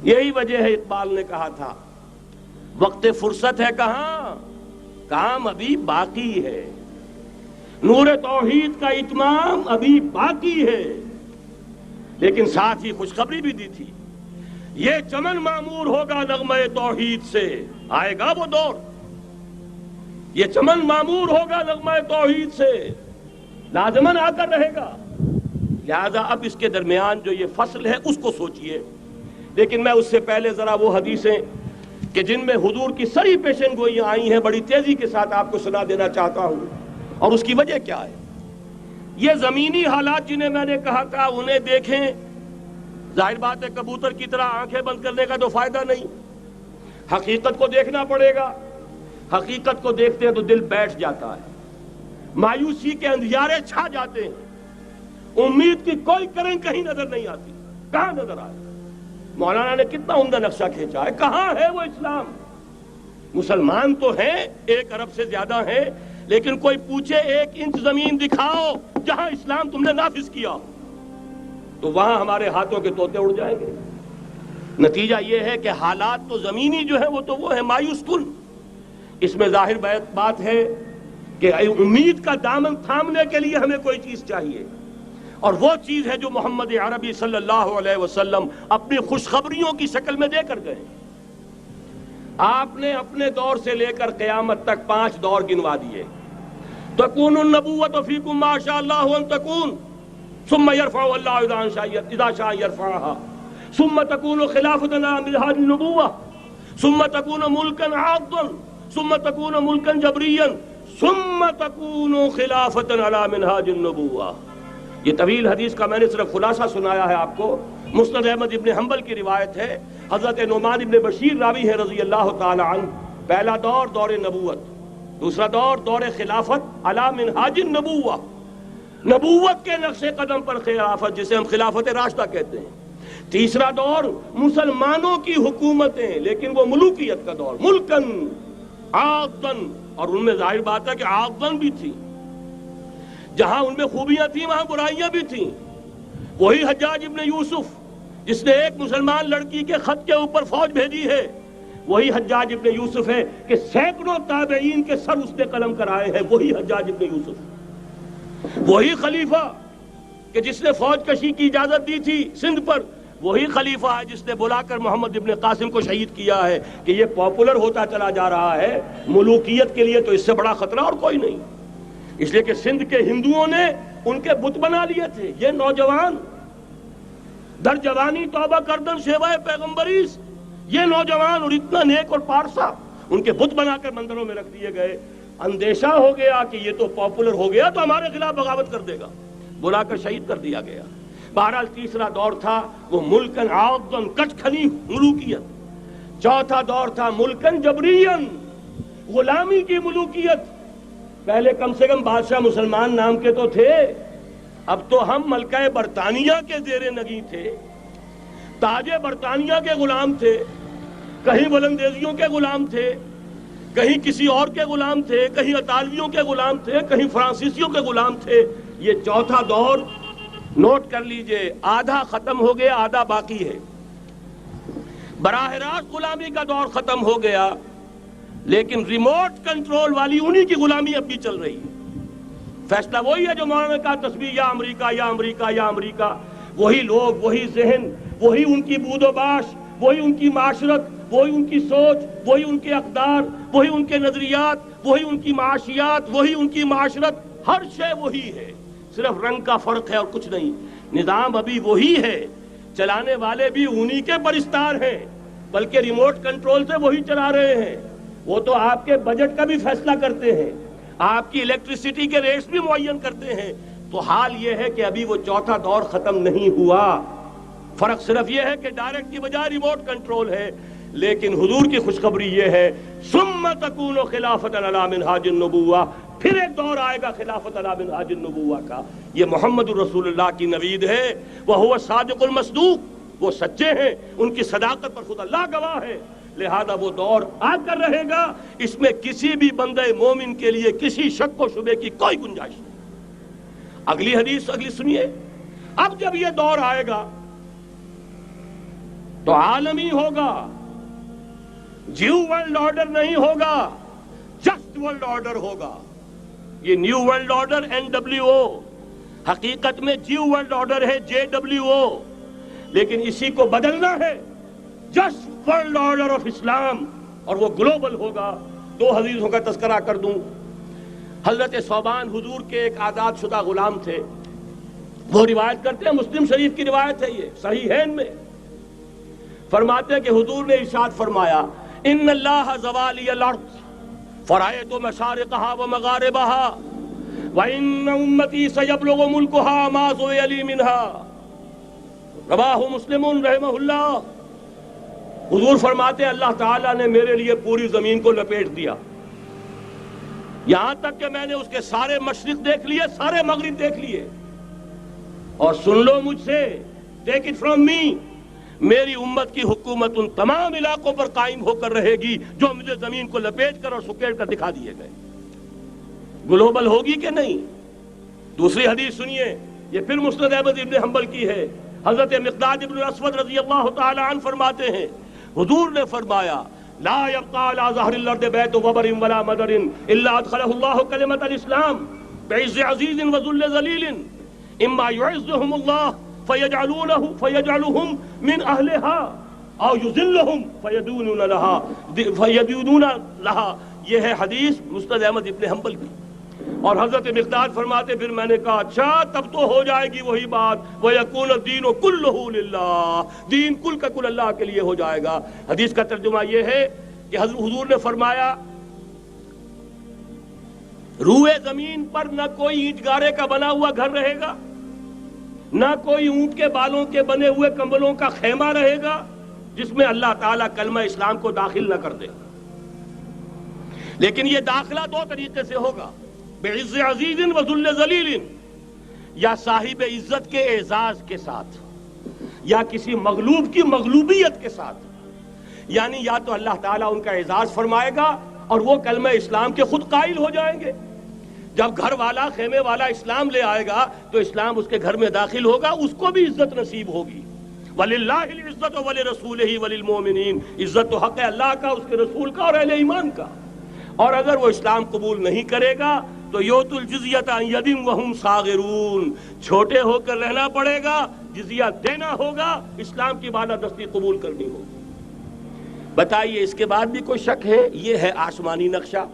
یہی وجہ ہے اقبال نے کہا تھا وقت فرصت ہے کہاں، کام ابھی باقی ہے، نور توحید کا اتمام ابھی باقی ہے۔ لیکن ساتھ ہی خوشخبری بھی دی تھی، یہ چمن معمور ہوگا نغمہ توحید سے، آئے گا وہ دور، یہ چمن معمور ہوگا نغمہ توحید سے، لازماً آ کر رہے گا۔ لہذا اب اس کے درمیان جو یہ فصل ہے اس کو سوچئے۔ لیکن میں اس سے پہلے ذرا وہ حدیثیں کہ جن میں حضور کی سری پیشن گوئیاں آئی ہیں بڑی تیزی کے ساتھ آپ کو سنا دینا چاہتا ہوں، اور اس کی وجہ کیا ہے۔ یہ زمینی حالات جنہیں میں نے کہا تھا انہیں دیکھیں، ظاہر بات ہے کبوتر کی طرح آنکھیں بند کرنے کا تو فائدہ نہیں، حقیقت کو دیکھنا پڑے گا۔ حقیقت کو دیکھتے ہیں تو دل بیٹھ جاتا ہے، مایوسی کے اندھیارے چھا جاتے ہیں، امید کی کوئی کرن کہیں نظر نہیں آتی، کہاں نظر آئے۔ مولانا نے کتنا عمدہ نقشہ کھینچا ہے، کہاں ہے وہ اسلام۔ مسلمان تو ہیں 1 ارب سے زیادہ ہیں، لیکن کوئی پوچھے 1 انچ زمین دکھاؤ جہاں اسلام تم نے نافذ کیا، تو وہاں ہمارے ہاتھوں کے طوطے اڑ جائیں گے۔ نتیجہ یہ ہے کہ حالات تو زمینی جو ہے وہ ہے مایوس کن۔ اس میں ظاہر بات ہے کہ امید کا دامن تھامنے کے لیے ہمیں کوئی چیز چاہیے، اور وہ چیز ہے جو محمد عربی صلی اللہ علیہ وسلم اپنی خوشخبریوں کی شکل میں دے کر گئے۔ آپ نے اپنے دور سے لے کر قیامت تک 5 دور گنوا دیے۔ تکون النبوۃ فیکم ما شاء اللہ ان تکون ثم یرفع اللہ اذا شاء یرفعها ثم تکون خلافۃ علی منہاج النبوۃ ثم تکون ملکا عاضا ثم تکون ملکا جبریا ثم تکون خلافۃ علی منہاج النبوۃ۔ یہ طویل حدیث کا میں نے صرف خلاصہ سنایا ہے آپ کو۔ مسند احمد ابن حنبل کی روایت ہے، حضرت نعمان ابن بشیر راوی ہے رضی اللہ تعالی عنہ۔ پہلا دور دور نبوت، دوسرا دور دور خلافت علی منہاج النبوۃ، نبوت کے نقش قدم پر خلافت جسے ہم خلافت راشدہ کہتے ہیں۔ تیسرا دور مسلمانوں کی حکومتیں، لیکن وہ ملوکیت کا دور، ملکن عاضن، اور ان میں ظاہر بات ہے کہ عاضن بھی تھی، جہاں ان میں خوبیاں تھیں وہاں برائیاں بھی تھیں۔ وہی حجاج ابن یوسف جس نے ایک مسلمان لڑکی کے خط کے اوپر فوج بھیجی ہے، وہی حجاج ابن یوسف ہے کہ سینکڑوں تابعین کے سر اس نے قلم کرائے ہیں، وہی حجاج ابن یوسف۔ وہی خلیفہ کہ جس نے فوج کشی کی اجازت دی تھی سندھ پر، وہی خلیفہ ہے جس نے بلا کر محمد ابن قاسم کو شہید کیا ہے کہ یہ پاپولر ہوتا چلا جا رہا ہے، ملوکیت کے لیے تو اس سے بڑا خطرہ اور کوئی نہیں۔ اس لیے کہ سندھ کے ہندوؤں نے ان کے بت بنا لیے تھے۔ یہ نوجوان در جوانی توبہ کردن شیوائے پیغمبریس، یہ نوجوان اور اتنا نیک اور پارسا ان کے بت بنا کر مندروں میں رکھ دیے گئے۔ اندیشہ ہو گیا کہ یہ تو پاپولر ہو گیا تو ہمارے خلاف بغاوت کر دے گا، بلا کر شہید کر دیا گیا۔ بہرحال تیسرا دور تھا وہ ملکن عاضن، کچ کھلی ملوکیت۔ چوتھا دور تھا ملکن جبرین، غلامی کی ملوکیت۔ پہلے کم سے کم بادشاہ مسلمان نام کے تو تھے، اب تو ہم ملکہ برطانیہ کے زیر نگیں تھے، تاج برطانیہ کے غلام تھے، کہیں ولندیزیوں کے غلام تھے، کہیں کسی اور کے غلام تھے، کہیں اطالویوں کے غلام تھے، کہیں فرانسیسیوں کے غلام تھے۔ یہ چوتھا دور نوٹ کر لیجئے، آدھا ختم ہو گیا، آدھا باقی ہے۔ براہ راست غلامی کا دور ختم ہو گیا، لیکن ریموٹ کنٹرول والی انہی کی غلامی اب بھی چل رہی ہے۔ فیصلہ وہی ہے جو مولانا نے کہا تسبیح یا امریکہ یا امریکہ یا امریکہ، وہی لوگ، وہی ذہن، وہی ان کی بود و باش، وہی ان کی معاشرت، وہی ان کی سوچ، وہی ان کے اقدار، وہی ان کے نظریات، وہی ان کی معاشیات، وہی ان کی معاشرت، ہر شے وہی ہے، صرف رنگ کا فرق ہے اور کچھ نہیں۔ نظام ابھی وہی ہے، چلانے والے بھی انہی کے پرستار ہیں، بلکہ ریموٹ کنٹرول سے وہی چلا رہے ہیں۔ وہ تو آپ کے بجٹ کا بھی فیصلہ کرتے ہیں، آپ کی الیکٹریسٹی کے ریٹس بھی معین کرتے ہیں۔ تو حال یہ ہے کہ ابھی وہ چوتھا دور ختم نہیں ہوا، فرق صرف یہ ہے کہ ڈائریکٹ کی بجائے ریموٹ کنٹرول ہے۔ لیکن حضور کی خوشخبری یہ ہے ثم تکون خلافۃ علی منہاج النبوۃ، پھر ایک دور آئے گا خلافت علی منہاج النبوۃ کا۔ یہ محمد الرسول اللہ کی نوید ہے، وہو الصادق المصدوق، وہ سچے ہیں، ان کی صداقت پر خود اللہ گواہ ہے۔ لہذا وہ دور آ کر رہے گا، اس میں کسی بھی بندہ مومن کے لیے کسی شک و شبے کی کوئی گنجائش نہیں۔ اگلی حدیث اگلی سنیے، اب جب یہ دور آئے گا تو عالمی ہوگا، جیو ورلڈ آرڈر نہیں ہوگا، جسٹ ورلڈ آرڈر ہوگا۔ یہ نیو ورلڈ آرڈر NWO، حقیقت میں جیو ورلڈ آرڈر ہے JWO، لیکن اسی کو بدلنا ہے جسٹ ورلڈ آرڈر آف اسلام، اور وہ گلوبل ہوگا۔ دو حدیثوں کا تذکرہ کر دوں۔ حضرت ثوبان حضور کے ایک آزاد شدہ غلام تھے، وہ روایت کرتے ہیں، مسلم شریف کی روایت ہے، یہ صحیحین میں فرماتے ہیں کہ حضور نے ارشاد فرمایا، ان اللہ زوالی الارض فرائیت مشارقها ومغاربها وان امتی سیبلغ ملکها ما زوی لی منها، رواہ مسلم رحمہ اللہ۔ حضور فرماتے ہیں اللہ تعالیٰ نے میرے لیے پوری زمین کو لپیٹ دیا، یہاں تک کہ میں نے اس کے سارے مشرق دیکھ لیے، سارے مغرب دیکھ لیے، اور سن لو مجھ سے، ٹیک اٹ فرام می، میری امت کی حکومت ان تمام علاقوں پر قائم ہو کر رہے گی جو مجھے زمین کو لپیٹ کر اور سکیڑ کر دکھا دیے گئے۔ گلوبل ہوگی کہ نہیں؟ دوسری حدیث سنیے، یہ پھر مسند احمد ابن حنبل کی ہے۔ حضرت مقداد ابن الاسود رضی اللہ تعالی عنہ فرماتے ہیں، حضور نے فرمایا، لا يبقى على ظهر الارض بيت وبر ولا مدر الا ادخله الله كلمة الاسلام بعز عزيز وذل ذليل، اما يعزهم الله فيجعلهم من اهلها او يذلهم فيدونون لها۔ یہ ہے حدیث مسند احمد ابن حنبل کی۔ اور حضرت مقداد فرماتے پھر میں نے کہا اچھا تب تو ہو جائے گی وہی بات، وَيَكُونَ الدِّينُ كُلُّهُ لِلَّهِ، دین کل کا کل اللہ کے لیے ہو جائے گا۔ حدیث کا ترجمہ یہ ہے کہ حضور نے فرمایا، روئے زمین پر نہ کوئی اینٹ گارے کا بنا ہوا گھر رہے گا، نہ کوئی اونٹ کے بالوں کے بنے ہوئے کمبلوں کا خیمہ رہے گا جس میں اللہ تعالیٰ کلمہ اسلام کو داخل نہ کر دے۔ لیکن یہ داخلہ دو طریقے سے ہوگا، بعز عزیز و ذل ذلیل، یا صاحب عزت کے اعزاز کے ساتھ، یا کسی مغلوب کی مغلوبیت کے ساتھ، یعنی یا تو اللہ تعالیٰ ان کا اعزاز فرمائے گا اور وہ کلمہ اسلام کے خود قائل ہو جائیں گے۔ جب گھر والا خیمے والا اسلام لے آئے گا تو اسلام اس کے گھر میں داخل ہوگا، اس کو بھی عزت نصیب ہوگی۔ وَلِلَّهِ الْعِزَّةُ وَلِرَسُولِهِ وَلِلْمُؤْمِنِينَ، عزت تو حق ہے اللہ کا، اس کے رسول کا اور اہل ایمان کا۔ اور اگر وہ اسلام قبول نہیں کرے گا تو یؤتُ الْجِزْیَةَ عَنْ یَدٍ وَهُمْ صَاغِرُونَ، چھوٹے ہو کر رہنا پڑے گا، جزیہ دینا ہوگا، اسلام کی بالادستی قبول کرنی ہوگی۔ بتائیے اس کے بعد بھی کوئی شک ہے؟ یہ ہے آسمانی نقشہ۔